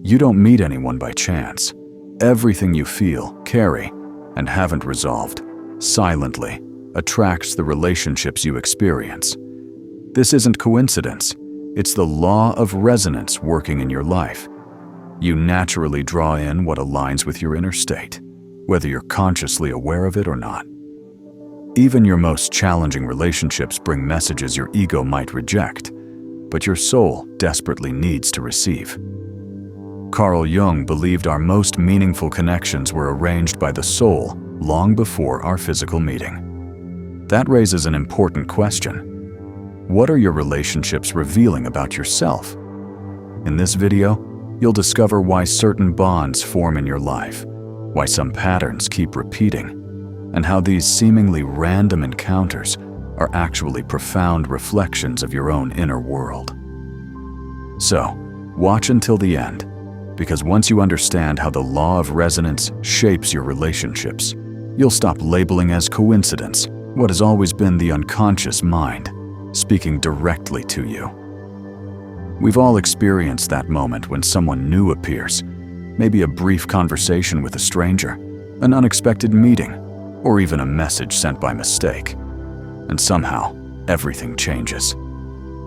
You don't meet anyone by chance. Everything you feel, carry, and haven't resolved, silently, attracts the relationships you experience. This isn't coincidence. It's the law of resonance working in your life. You naturally draw in what aligns with your inner state, whether you're consciously aware of it or not. Even your most challenging relationships bring messages your ego might reject, but your soul desperately needs to receive. Carl Jung believed our most meaningful connections were arranged by the soul long before our physical meeting. That raises an important question. What are your relationships revealing about yourself? In this video, you'll discover why certain bonds form in your life, why some patterns keep repeating, and how these seemingly random encounters are actually profound reflections of your own inner world. So, watch until the end, because once you understand how the law of resonance shapes your relationships, you'll stop labeling as coincidence what has always been the unconscious mind speaking directly to you. We've all experienced that moment when someone new appears, maybe a brief conversation with a stranger, an unexpected meeting, or even a message sent by mistake. And somehow, everything changes.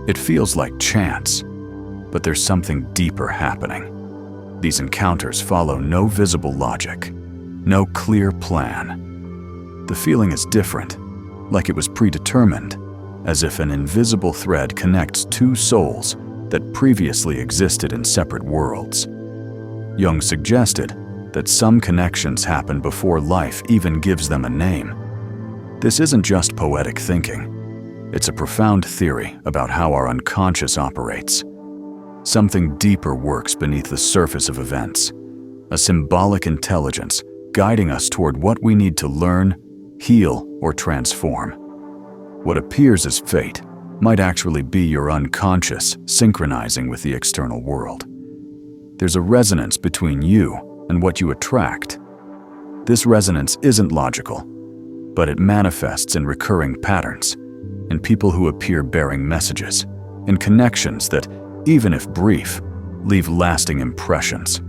It feels like chance, but there's something deeper happening. These encounters follow no visible logic, no clear plan. The feeling is different, like it was predetermined, as if an invisible thread connects two souls that previously existed in separate worlds. Jung suggested that some connections happen before life even gives them a name. This isn't just poetic thinking. It's a profound theory about how our unconscious operates. Something deeper works beneath the surface of events, a symbolic intelligence guiding us toward what we need to learn, heal, or transform. What appears as fate might actually be your unconscious synchronizing with the external world. There's a resonance between you and what you attract. This resonance isn't logical, but it manifests in recurring patterns, in people who appear bearing messages, in connections that, even if brief, leave lasting impressions.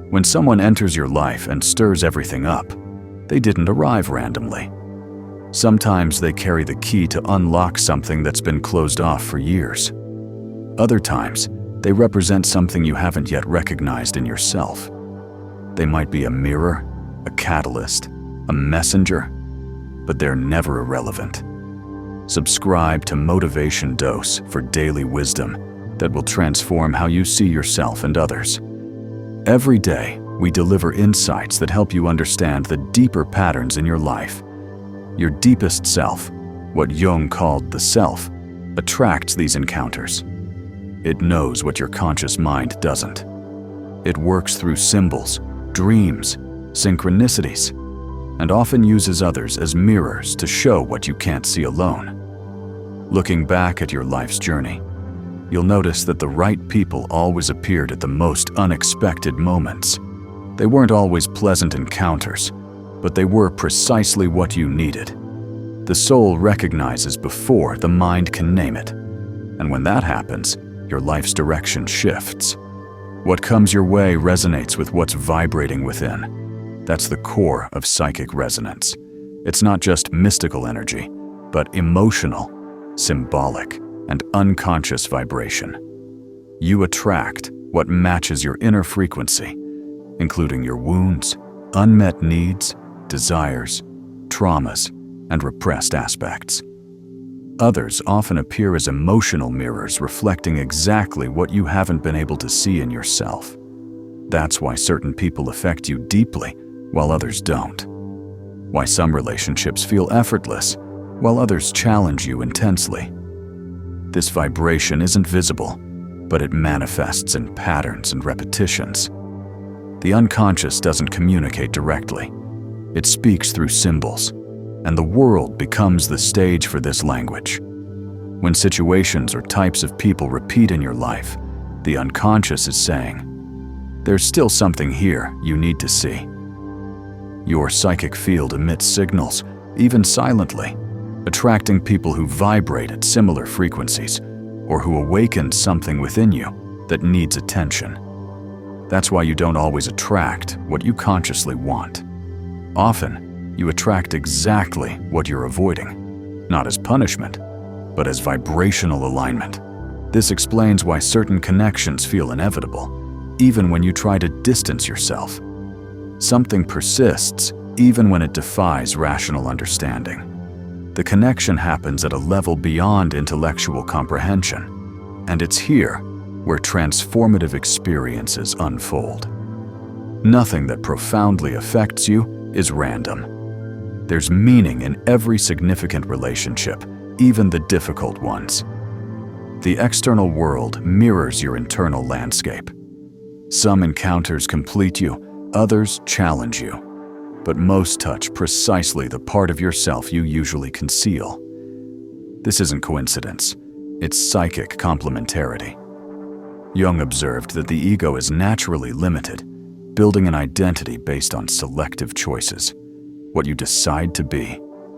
When someone enters your life and stirs everything up, they didn't arrive randomly. Sometimes they carry the key to unlock something that's been closed off for years. Other times, they represent something you haven't yet recognized in yourself. They might be a mirror, a catalyst, a messenger, but they're never irrelevant. Subscribe to Motivation Dose for daily wisdom that will transform how you see yourself and others. Every day, we deliver insights that help you understand the deeper patterns in your life. Your deepest self, what Jung called the self, attracts these encounters. It knows what your conscious mind doesn't. It works through symbols, dreams, synchronicities, and often uses others as mirrors to show what you can't see alone. Looking back at your life's journey, you'll notice that the right people always appeared at the most unexpected moments. They weren't always pleasant encounters, but they were precisely what you needed. The soul recognizes before the mind can name it, and when that happens, your life's direction shifts. What comes your way resonates with what's vibrating within. That's the core of psychic resonance. It's not just mystical energy, but emotional, symbolic, and unconscious vibration. You attract what matches your inner frequency, including your wounds, unmet needs, desires, traumas, and repressed aspects. Others often appear as emotional mirrors reflecting exactly what you haven't been able to see in yourself. That's why certain people affect you deeply while others don't. Why some relationships feel effortless while others challenge you intensely. This vibration isn't visible, but it manifests in patterns and repetitions. The unconscious doesn't communicate directly. It speaks through symbols, and the world becomes the stage for this language. When situations or types of people repeat in your life, the unconscious is saying, "There's still something here you need to see." Your psychic field emits signals, even silently, attracting people who vibrate at similar frequencies or who awaken something within you that needs attention. That's why you don't always attract what you consciously want. Often, you attract exactly what you're avoiding, not as punishment, but as vibrational alignment. This explains why certain connections feel inevitable, even when you try to distance yourself. Something persists even when it defies rational understanding. The connection happens at a level beyond intellectual comprehension, and it's here where transformative experiences unfold. Nothing that profoundly affects you is random. There's meaning in every significant relationship, even the difficult ones. The external world mirrors your internal landscape. Some encounters complete you, others challenge you, but most touch precisely the part of yourself you usually conceal. This isn't coincidence, it's psychic complementarity. Jung observed that the ego is naturally limited, building an identity based on selective choices. What you decide to be,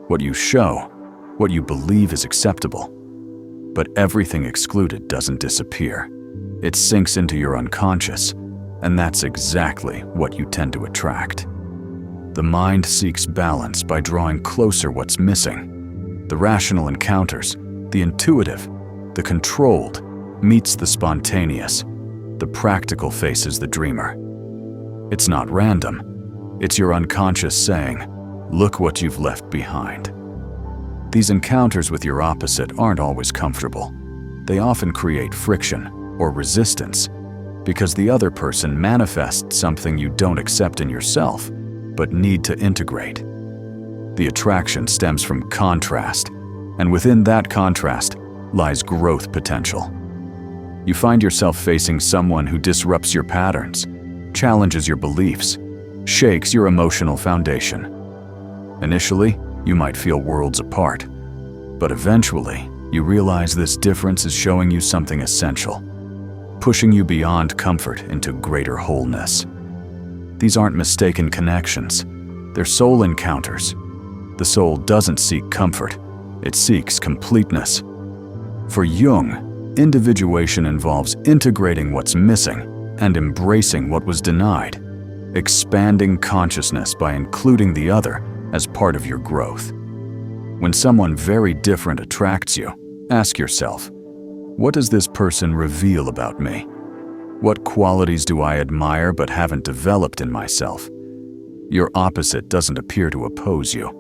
what you show, what you believe is acceptable. But everything excluded doesn't disappear. It sinks into your unconscious, and that's exactly what you tend to attract. The mind seeks balance by drawing closer what's missing. The rational encounters, the intuitive, the controlled, meets the spontaneous. The practical faces the dreamer. It's not random. It's your unconscious saying, "Look what you've left behind." These encounters with your opposite aren't always comfortable. They often create friction or resistance because the other person manifests something you don't accept in yourself but need to integrate. The attraction stems from contrast, and within that contrast lies growth potential. You find yourself facing someone who disrupts your patterns, challenges your beliefs, shakes your emotional foundation. Initially, you might feel worlds apart, but eventually, you realize this difference is showing you something essential, pushing you beyond comfort into greater wholeness. These aren't mistaken connections, they're soul encounters. The soul doesn't seek comfort, it seeks completeness. For Jung, individuation involves integrating what's missing and embracing what was denied, expanding consciousness by including the other as part of your growth. When someone very different attracts you, ask yourself, what does this person reveal about me? What qualities do I admire but haven't developed in myself? Your opposite doesn't appear to oppose you.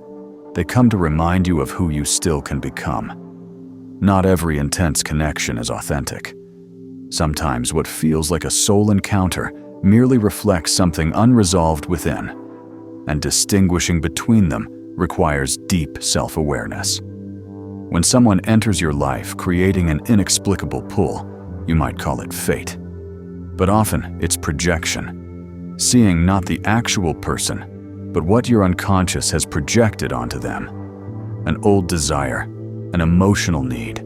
They come to remind you of who you still can become. Not every intense connection is authentic. Sometimes what feels like a soul encounter merely reflects something unresolved within, and distinguishing between them requires deep self-awareness. When someone enters your life creating an inexplicable pull, you might call it fate. But often it's projection, seeing not the actual person, but what your unconscious has projected onto them. An old desire, an emotional need,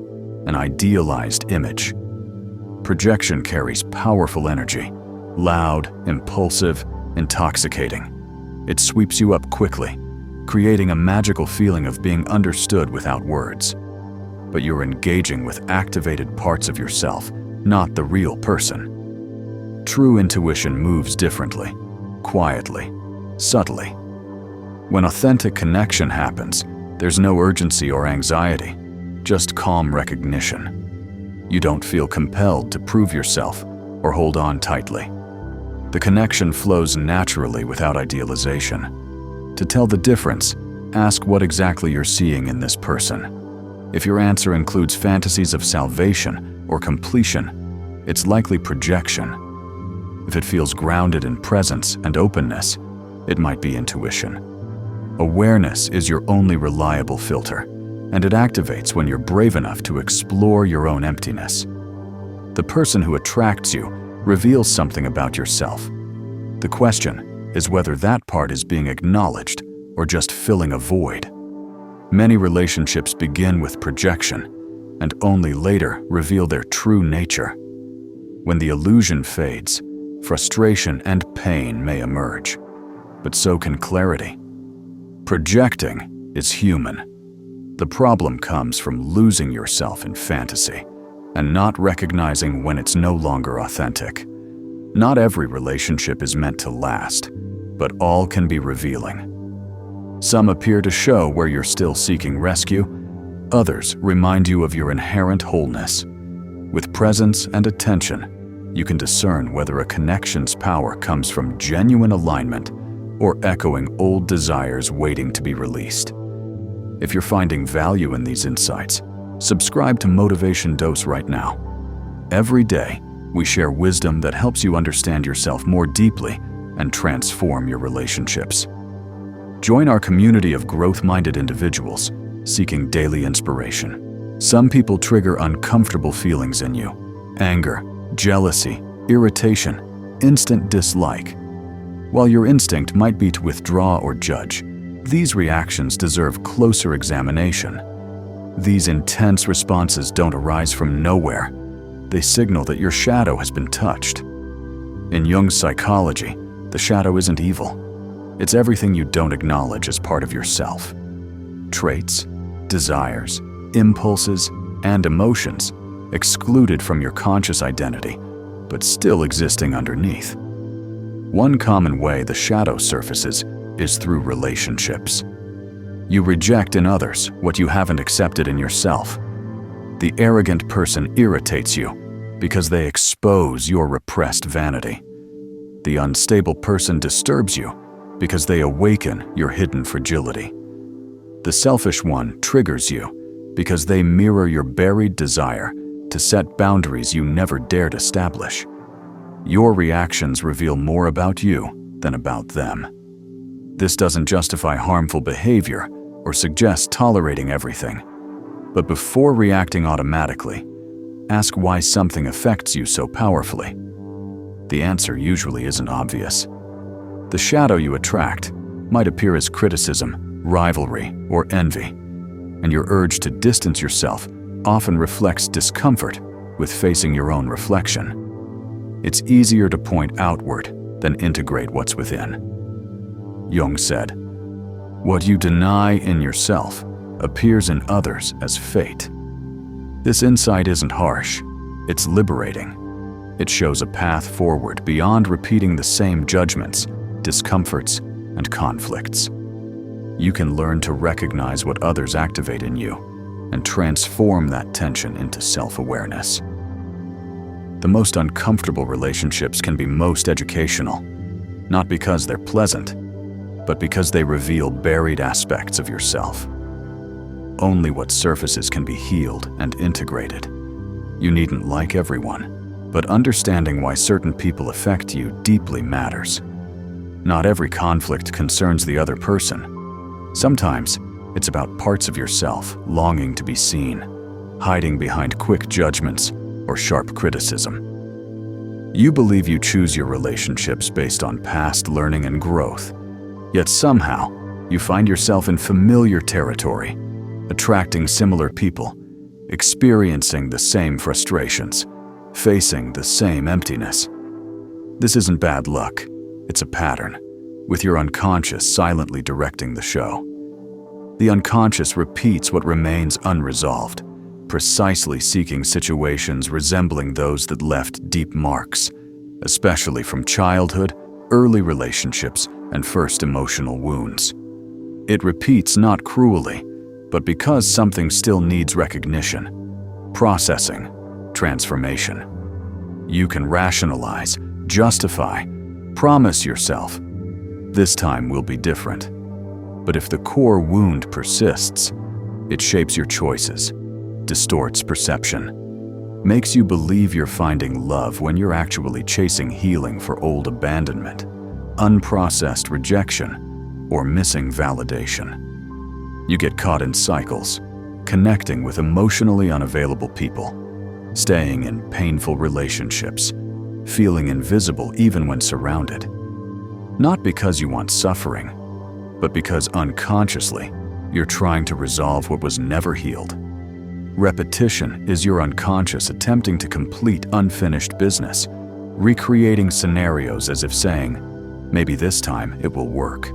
an idealized image. Projection carries powerful energy, loud, impulsive, intoxicating. It sweeps you up quickly, creating a magical feeling of being understood without words. But you're engaging with activated parts of yourself, not the real person. True intuition moves differently, quietly, subtly. When authentic connection happens, there's no urgency or anxiety, just calm recognition. You don't feel compelled to prove yourself or hold on tightly. The connection flows naturally without idealization. To tell the difference, ask what exactly you're seeing in this person. If your answer includes fantasies of salvation or completion, it's likely projection. If it feels grounded in presence and openness, it might be intuition. Awareness is your only reliable filter, and it activates when you're brave enough to explore your own emptiness. The person who attracts you reveals something about yourself. The question is whether that part is being acknowledged or just filling a void. Many relationships begin with projection and only later reveal their true nature. When the illusion fades, frustration and pain may emerge, but so can clarity. Projecting is human. The problem comes from losing yourself in fantasy and not recognizing when it's no longer authentic. Not every relationship is meant to last, but all can be revealing. Some appear to show where you're still seeking rescue. Others remind you of your inherent wholeness. With presence and attention, you can discern whether a connection's power comes from genuine alignment or echoing old desires waiting to be released. If you're finding value in these insights, subscribe to Motivation Dose right now. Every day, we share wisdom that helps you understand yourself more deeply and transform your relationships. Join our community of growth-minded individuals seeking daily inspiration. Some people trigger uncomfortable feelings in you: anger, jealousy, irritation, instant dislike. While your instinct might be to withdraw or judge, these reactions deserve closer examination. These intense responses don't arise from nowhere. They signal that your shadow has been touched. In Jung's psychology, the shadow isn't evil. It's everything you don't acknowledge as part of yourself. Traits, desires, impulses, and emotions excluded from your conscious identity, but still existing underneath. One common way the shadow surfaces is through relationships. You reject in others what you haven't accepted in yourself. The arrogant person irritates you because they expose your repressed vanity. The unstable person disturbs you because they awaken your hidden fragility. The selfish one triggers you because they mirror your buried desire to set boundaries you never dared establish. Your reactions reveal more about you than about them. This doesn't justify harmful behavior or suggest tolerating everything. But before reacting automatically, ask why something affects you so powerfully. The answer usually isn't obvious. The shadow you attract might appear as criticism, rivalry, or envy, and your urge to distance yourself often reflects discomfort with facing your own reflection. It's easier to point outward than integrate what's within. Jung said, "What you deny in yourself appears in others as fate." This insight isn't harsh, it's liberating. It shows a path forward beyond repeating the same judgments, discomforts, and conflicts. You can learn to recognize what others activate in you and transform that tension into self-awareness. The most uncomfortable relationships can be most educational, not because they're pleasant, but because they reveal buried aspects of yourself. Only what surfaces can be healed and integrated. You needn't like everyone, but understanding why certain people affect you deeply matters. Not every conflict concerns the other person. Sometimes, it's about parts of yourself longing to be seen, hiding behind quick judgments or sharp criticism. You believe you choose your relationships based on past learning and growth, yet somehow you find yourself in familiar territory, attracting similar people, experiencing the same frustrations, facing the same emptiness. This isn't bad luck, it's a pattern, with your unconscious silently directing the show. The unconscious repeats what remains unresolved, precisely seeking situations resembling those that left deep marks, especially from childhood, early relationships, and first emotional wounds. It repeats not cruelly, but because something still needs recognition, processing, transformation. You can rationalize, justify, promise yourself, "This time will be different." But if the core wound persists, it shapes your choices, distorts perception, makes you believe you're finding love when you're actually chasing healing for old abandonment, unprocessed rejection, or missing validation. You get caught in cycles, connecting with emotionally unavailable people, staying in painful relationships, feeling invisible even when surrounded. Not because you want suffering, but because unconsciously, you're trying to resolve what was never healed. Repetition is your unconscious attempting to complete unfinished business, recreating scenarios as if saying, "Maybe this time it will work."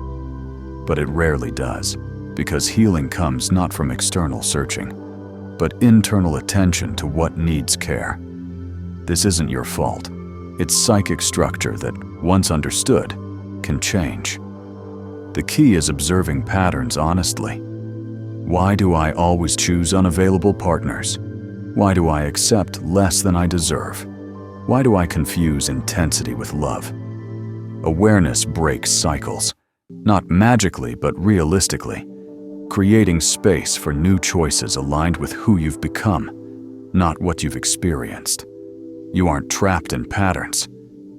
But it rarely does, because healing comes not from external searching, but internal attention to what needs care. This isn't your fault. its psychic structure that, once understood, can change. The key is observing patterns honestly. Why do I always choose unavailable partners? Why do I accept less than I deserve? Why do I confuse intensity with love? Awareness breaks cycles, not magically but realistically, creating space for new choices aligned with who you've become, not what you've experienced. You aren't trapped in patterns,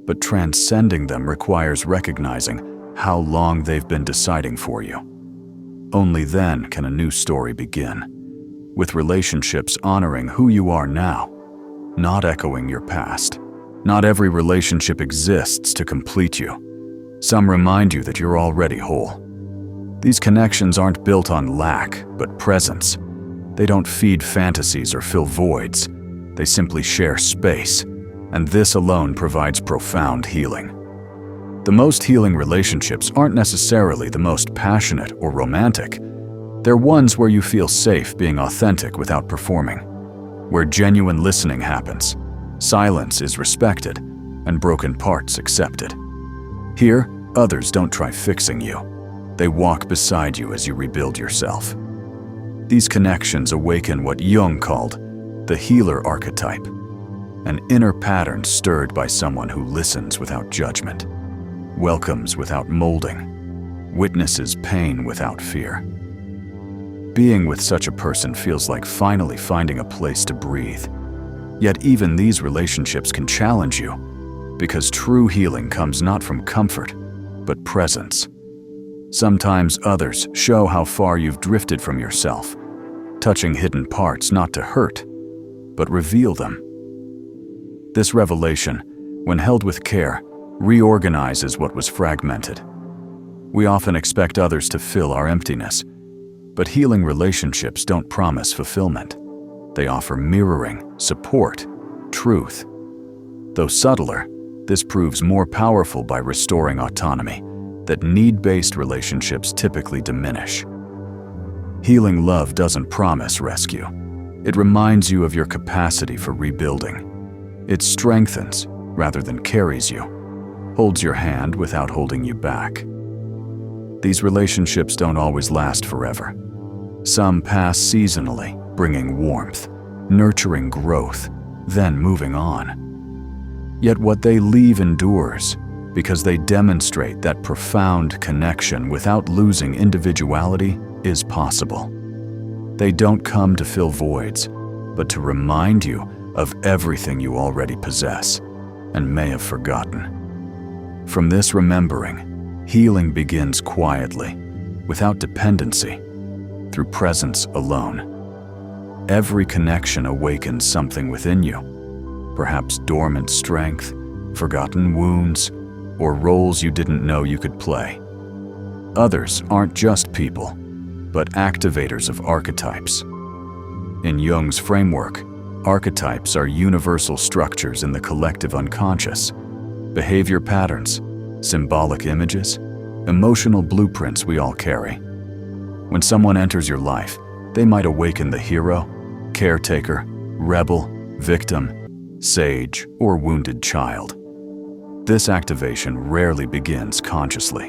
but transcending them requires recognizing how long they've been deciding for you. Only then can a new story begin, with relationships honoring who you are now, not echoing your past. Not every relationship exists to complete you. Some remind you that you're already whole. These connections aren't built on lack, but presence. They don't feed fantasies or fill voids. They simply share space, and this alone provides profound healing. The most healing relationships aren't necessarily the most passionate or romantic. They're ones where you feel safe being authentic without performing, where genuine listening happens, silence is respected, and broken parts accepted. Here, others don't try fixing you. They walk beside you as you rebuild yourself. These connections awaken what Jung called the healer archetype, an inner pattern stirred by someone who listens without judgment, welcomes without molding, witnesses pain without fear. Being with such a person feels like finally finding a place to breathe. Yet even these relationships can challenge you, because true healing comes not from comfort, but presence. Sometimes others show how far you've drifted from yourself, touching hidden parts not to hurt, but reveal them. This revelation, when held with care, reorganizes what was fragmented. We often expect others to fill our emptiness, but healing relationships don't promise fulfillment. They offer mirroring, support, truth. Though subtler, this proves more powerful by restoring autonomy that need-based relationships typically diminish. Healing love doesn't promise rescue. It reminds you of your capacity for rebuilding. It strengthens rather than carries you, holds your hand without holding you back. These relationships don't always last forever. Some pass seasonally, bringing warmth, nurturing growth, then moving on. Yet what they leave endures, because they demonstrate that profound connection without losing individuality is possible. They don't come to fill voids, but to remind you of everything you already possess and may have forgotten. From this remembering, healing begins quietly, without dependency, through presence alone. Every connection awakens something within you, perhaps dormant strength, forgotten wounds, or roles you didn't know you could play. Others aren't just people, but activators of archetypes. In Jung's framework, archetypes are universal structures in the collective unconscious, behavior patterns, symbolic images, emotional blueprints we all carry. When someone enters your life, they might awaken the hero, caretaker, rebel, victim, sage, or wounded child. This activation rarely begins consciously.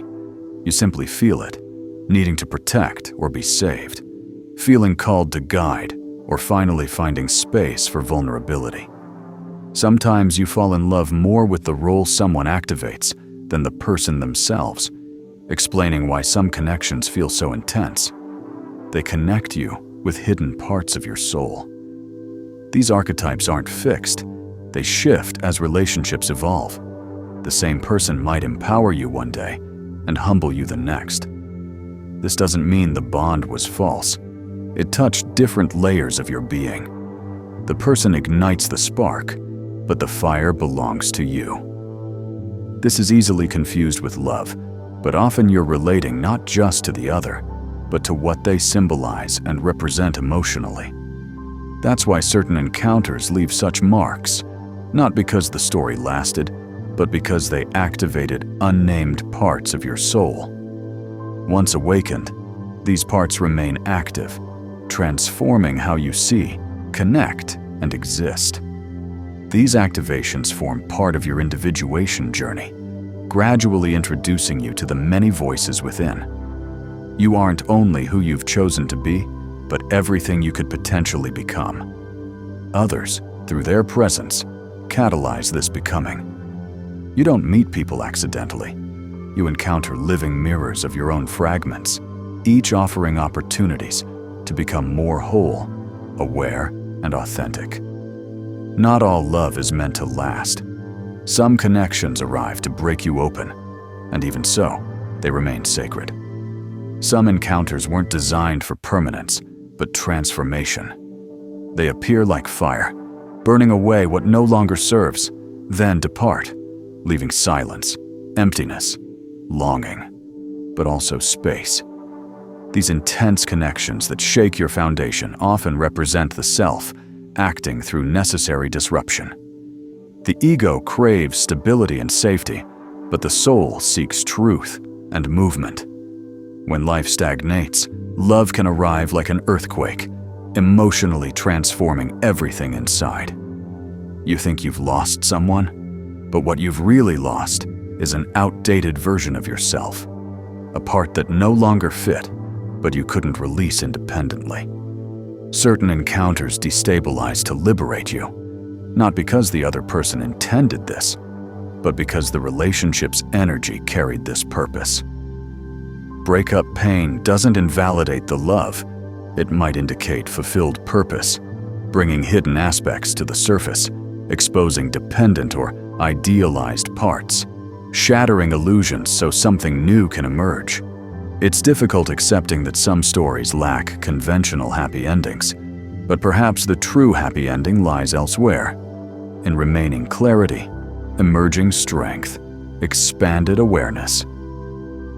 You simply feel it, needing to protect or be saved, feeling called to guide, or finally finding space for vulnerability. Sometimes you fall in love more with the role someone activates than the person themselves, explaining why some connections feel so intense. They connect you with hidden parts of your soul. These archetypes aren't fixed. They shift as relationships evolve. The same person might empower you one day and humble you the next. This doesn't mean the bond was false. It touched different layers of your being. The person ignites the spark, but the fire belongs to you. This is easily confused with love, but often you're relating not just to the other, but to what they symbolize and represent emotionally. That's why certain encounters leave such marks, not because the story lasted, but because they activated unnamed parts of your soul. Once awakened, these parts remain active, transforming how you see, connect, and exist. These activations form part of your individuation journey, gradually introducing you to the many voices within. You aren't only who you've chosen to be, but everything you could potentially become. Others, through their presence, catalyze this becoming. You don't meet people accidentally. You encounter living mirrors of your own fragments, each offering opportunities to become more whole, aware, and authentic. Not all love is meant to last. Some connections arrive to break you open, and even so, they remain sacred. Some encounters weren't designed for permanence, but transformation. They appear like fire, burning away what no longer serves, then depart, leaving silence, emptiness, longing, but also space. These intense connections that shake your foundation often represent the self, acting through necessary disruption. The ego craves stability and safety, but the soul seeks truth and movement. When life stagnates, love can arrive like an earthquake, emotionally transforming everything inside. You think you've lost someone, but what you've really lost is an outdated version of yourself, a part that no longer fit, but you couldn't release independently. Certain encounters destabilize to liberate you, not because the other person intended this, but because the relationship's energy carried this purpose. Breakup pain doesn't invalidate the love. It might indicate fulfilled purpose, bringing hidden aspects to the surface, exposing dependent or idealized parts, shattering illusions so something new can emerge. It's difficult accepting that some stories lack conventional happy endings, but perhaps the true happy ending lies elsewhere, in remaining clarity, emerging strength, expanded awareness.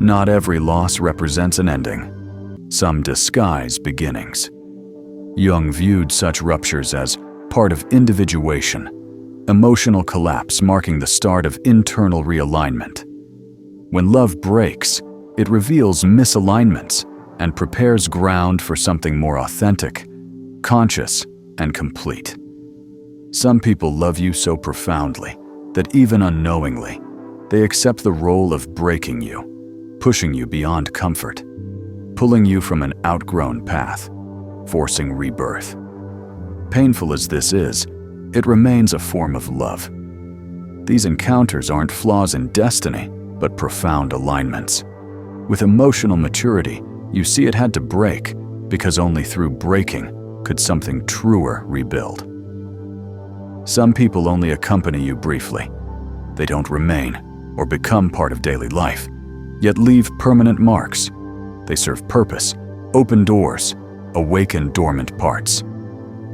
Not every loss represents an ending. Some disguise beginnings. Jung viewed such ruptures as part of individuation, emotional collapse marking the start of internal realignment. When love breaks, it reveals misalignments and prepares ground for something more authentic, conscious, and complete. Some people love you so profoundly that even unknowingly, they accept the role of breaking you, pushing you beyond comfort, pulling you from an outgrown path, forcing rebirth. Painful as this is, it remains a form of love. These encounters aren't flaws in destiny, but profound alignments. With emotional maturity, you see it had to break, because only through breaking could something truer rebuild. Some people only accompany you briefly. They don't remain or become part of daily life, yet leave permanent marks. They serve purpose, open doors, awaken dormant parts.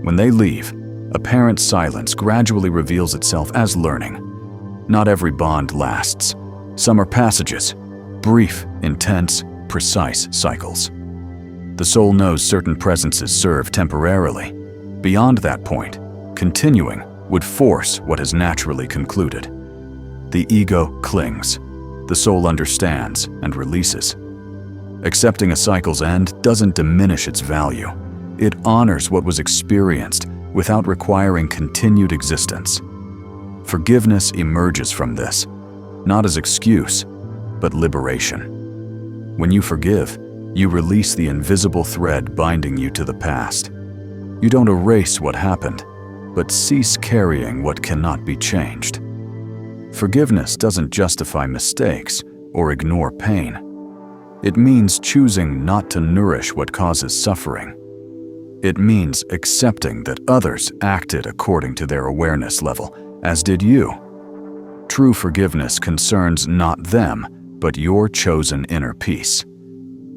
When they leave, apparent silence gradually reveals itself as learning. Not every bond lasts. Some are passages, brief, intense, precise cycles. The soul knows certain presences serve temporarily. Beyond that point, continuing would force what has naturally concluded. The ego clings. The soul understands and releases. Accepting a cycle's end doesn't diminish its value. It honors what was experienced without requiring continued existence. Forgiveness emerges from this, not as excuse, but liberation. When you forgive, you release the invisible thread binding you to the past. You don't erase what happened, but cease carrying what cannot be changed. Forgiveness doesn't justify mistakes or ignore pain. It means choosing not to nourish what causes suffering. It means accepting that others acted according to their awareness level, as did you. True forgiveness concerns not them, but your chosen inner peace.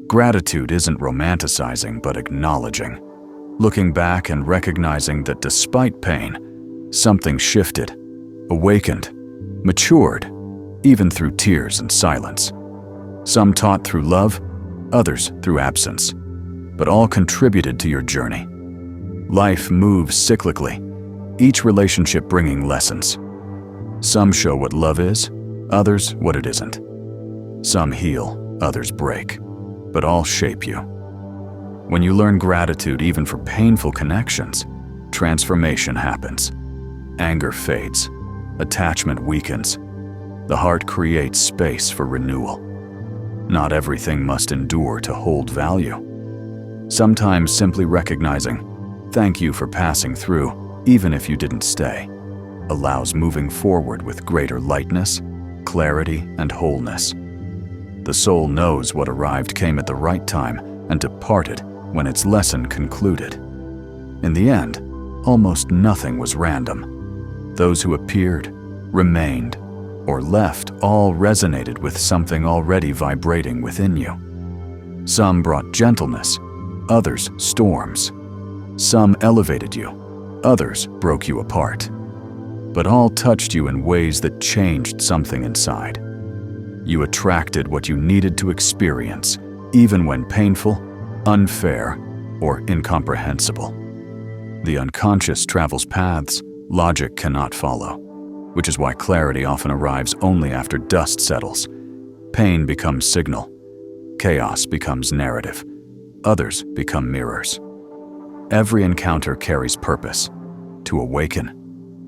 Gratitude isn't romanticizing, but acknowledging. Looking back and recognizing that despite pain, something shifted, awakened, matured, even through tears and silence. Some taught through love, others through absence, but all contributed to your journey. Life moves cyclically, each relationship bringing lessons. Some show what love is, others what it isn't. Some heal, others break, but all shape you. When you learn gratitude even for painful connections, transformation happens. anger fades, attachment weakens. The heart creates space for renewal. Not everything must endure to hold value. Sometimes simply recognizing, "Thank you for passing through, even if you didn't stay," allows moving forward with greater lightness, clarity, and wholeness. The soul knows what arrived came at the right time and departed when its lesson concluded. In the end, almost nothing was random. Those who appeared, remained, or left all resonated with something already vibrating within you. Some brought gentleness, others storms. Some elevated you, others broke you apart. But all touched you in ways that changed something inside. You attracted what you needed to experience, even when painful, unfair, or incomprehensible. The unconscious travels paths logic cannot follow, which is why clarity often arrives only after dust settles. Pain becomes signal, chaos becomes narrative, others become mirrors. Every encounter carries purpose: to awaken,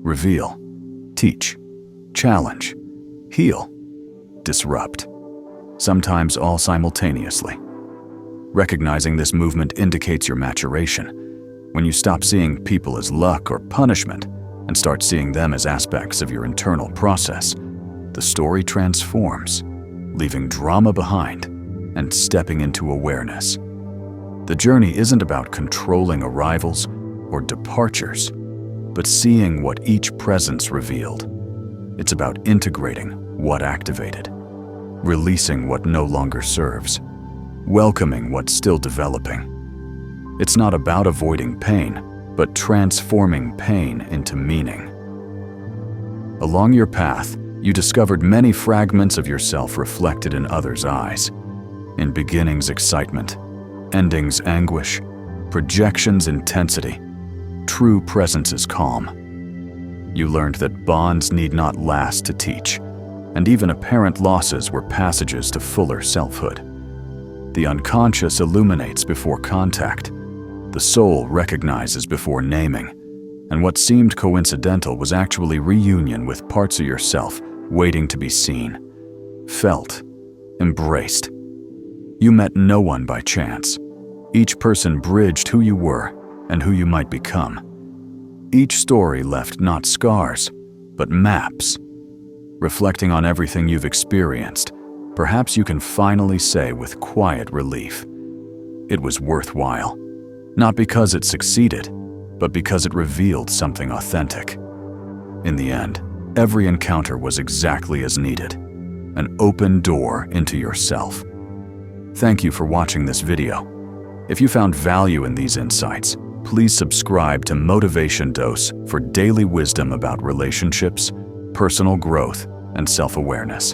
reveal, teach, challenge, heal, disrupt, sometimes all simultaneously. Recognizing this movement indicates your maturation. When you stop seeing people as luck or punishment and start seeing them as aspects of your internal process, the story transforms, leaving drama behind and stepping into awareness. The journey isn't about controlling arrivals or departures, but seeing what each presence revealed. It's about integrating what activated, releasing what no longer serves, welcoming what's still developing. It's not about avoiding pain, but transforming pain into meaning. Along your path, you discovered many fragments of yourself reflected in others' eyes. In beginnings, excitement; endings, anguish; projections, intensity; true presence is calm. You learned that bonds need not last to teach, and even apparent losses were passages to fuller selfhood. The unconscious illuminates before contact. The soul recognizes before naming, and what seemed coincidental was actually reunion with parts of yourself waiting to be seen, felt, embraced. You met no one by chance. Each person bridged who you were and who you might become. Each story left not scars, but maps. Reflecting on everything you've experienced, perhaps you can finally say with quiet relief, it was worthwhile. Not because it succeeded, but because it revealed something authentic. In the end, every encounter was exactly as needed, an open door into yourself. Thank you for watching this video. If you found value in these insights, please subscribe to Motivation Dose for daily wisdom about relationships, personal growth, and self-awareness.